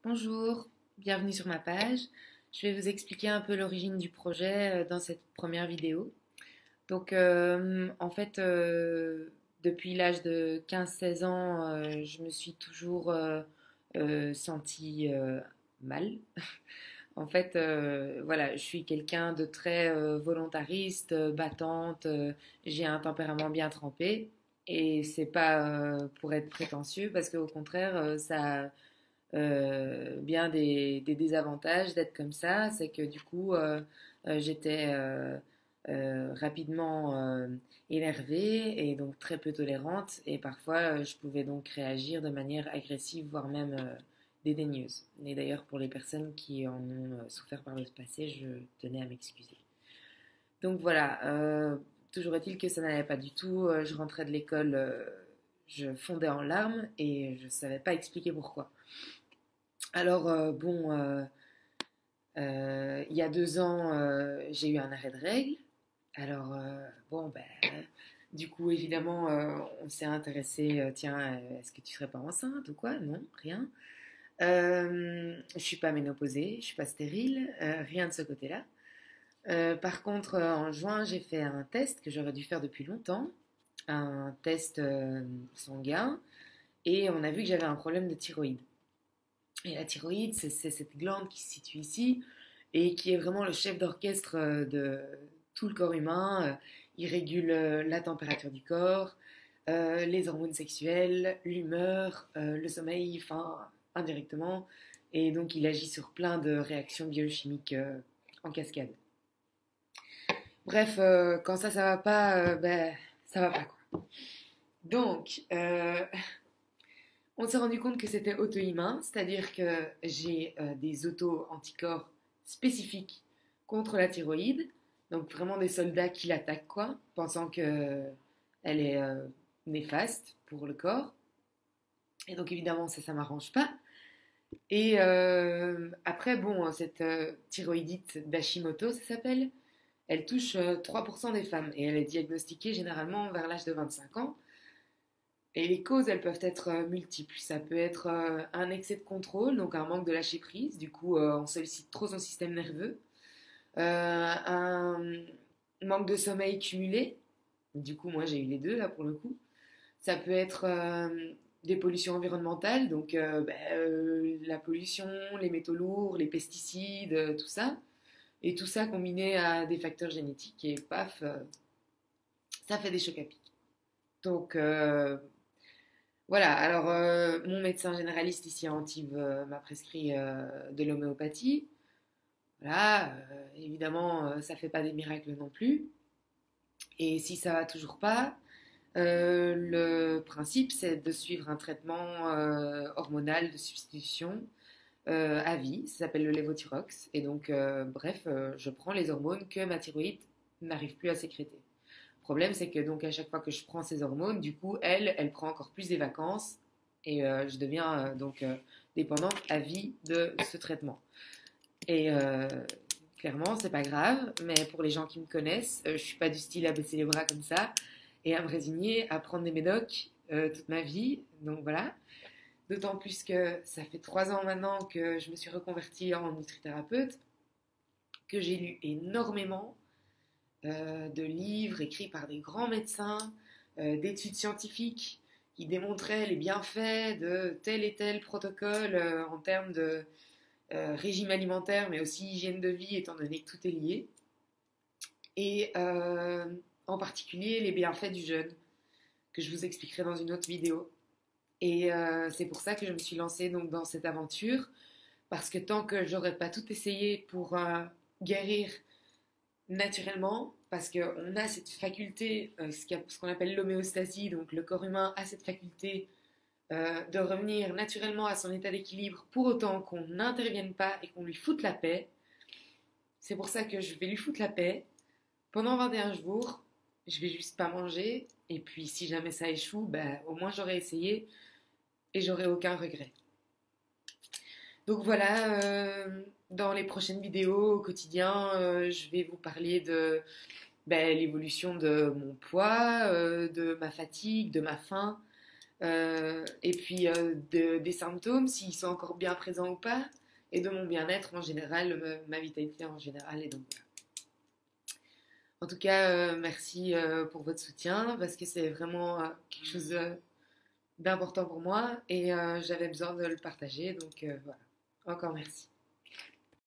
Bonjour, bienvenue sur ma page. Je vais vous expliquer un peu l'origine du projet dans cette première vidéo. Donc, en fait, depuis l'âge de 15-16 ans, je me suis toujours sentie mal. En fait, voilà, je suis quelqu'un de très volontariste, battante, j'ai un tempérament bien trempé. Et c'est pas pour être prétentieux, parce qu'au contraire, ça bien des désavantages d'être comme ça, c'est que du coup, j'étais rapidement énervée et donc très peu tolérante et parfois je pouvais donc réagir de manière agressive, voire même dédaigneuse. Et d'ailleurs, pour les personnes qui en ont souffert par le passé, je tenais à m'excuser. Donc voilà, toujours est-il que ça n'allait pas du tout. Je rentrais de l'école, je fondais en larmes et je ne savais pas expliquer pourquoi. Alors, il y a 2 ans, j'ai eu un arrêt de règles. Alors, du coup, évidemment, on s'est intéressé, tiens, est-ce que tu serais pas enceinte ou quoi? Non, rien. Je suis pas ménopausée, je suis pas stérile, rien de ce côté-là. Par contre, en juin, j'ai fait un test que j'aurais dû faire depuis longtemps, un test sanguin, et on a vu que j'avais un problème de thyroïde. Et la thyroïde, c'est cette glande qui se situe ici et qui est vraiment le chef d'orchestre de tout le corps humain. Il régule la température du corps, les hormones sexuelles, l'humeur, le sommeil, enfin, indirectement. Et donc, il agit sur plein de réactions biochimiques en cascade. Bref, quand ça va pas, ben, ça va pas, quoi. Donc, on s'est rendu compte que c'était auto-immun, c'est-à-dire que j'ai des auto-anticorps spécifiques contre la thyroïde, donc vraiment des soldats qui l'attaquent, quoi, pensant qu'elle est néfaste pour le corps. Et donc évidemment, ça m'arrange pas. Et après, bon, cette thyroïdite d'Hashimoto, ça s'appelle, elle touche 3% des femmes et elle est diagnostiquée généralement vers l'âge de 25 ans. Et les causes, elles peuvent être multiples. Ça peut être un excès de contrôle, donc un manque de lâcher prise. Du coup, on sollicite trop son système nerveux. Un manque de sommeil cumulé. Du coup, moi, j'ai eu les deux, là, pour le coup. Ça peut être des pollutions environnementales, donc la pollution, les métaux lourds, les pesticides, tout ça. Et tout ça combiné à des facteurs génétiques, et paf, ça fait des chocs à pic. Donc, voilà, alors mon médecin généraliste ici à Antibes m'a prescrit de l'homéopathie. Voilà, évidemment, ça fait pas des miracles non plus. Et si ça va toujours pas, le principe c'est de suivre un traitement hormonal de substitution à vie. Ça s'appelle le lévothyrox. Et donc, bref, je prends les hormones que ma thyroïde n'arrive plus à sécréter. Le problème, c'est que donc à chaque fois que je prends ces hormones, du coup, elle prend encore plus des vacances et je deviens dépendante à vie de ce traitement. Et clairement, c'est pas grave, mais pour les gens qui me connaissent, je suis pas du style à baisser les bras comme ça et à me résigner à prendre des médocs toute ma vie. Donc voilà. D'autant plus que ça fait 3 ans maintenant que je me suis reconvertie en nutrithérapeute, que j'ai lu énormément de livres écrits par des grands médecins, d'études scientifiques qui démontraient les bienfaits de tel et tel protocole en termes de régime alimentaire, mais aussi hygiène de vie, étant donné que tout est lié. Et en particulier les bienfaits du jeûne, que je vous expliquerai dans une autre vidéo. Et c'est pour ça que je me suis lancée donc, dans cette aventure, parce que tant que j'aurais pas tout essayé pour guérir naturellement, parce qu'on a cette faculté, ce qu'on appelle l'homéostasie, donc le corps humain a cette faculté de revenir naturellement à son état d'équilibre pour autant qu'on n'intervienne pas et qu'on lui foute la paix. C'est pour ça que je vais lui foutre la paix. Pendant 21 jours, je vais juste pas manger, et puis si jamais ça échoue, ben, au moins j'aurai essayé et j'aurai aucun regret. Donc voilà, dans les prochaines vidéos au quotidien, je vais vous parler de l'évolution de mon poids, de ma fatigue, de ma faim, et puis des symptômes, s'ils sont encore bien présents ou pas, et de mon bien-être en général, ma vitalité en général. Et donc, voilà. En tout cas, merci pour votre soutien parce que c'est vraiment quelque chose d'important pour moi et j'avais besoin de le partager. Donc voilà, encore merci.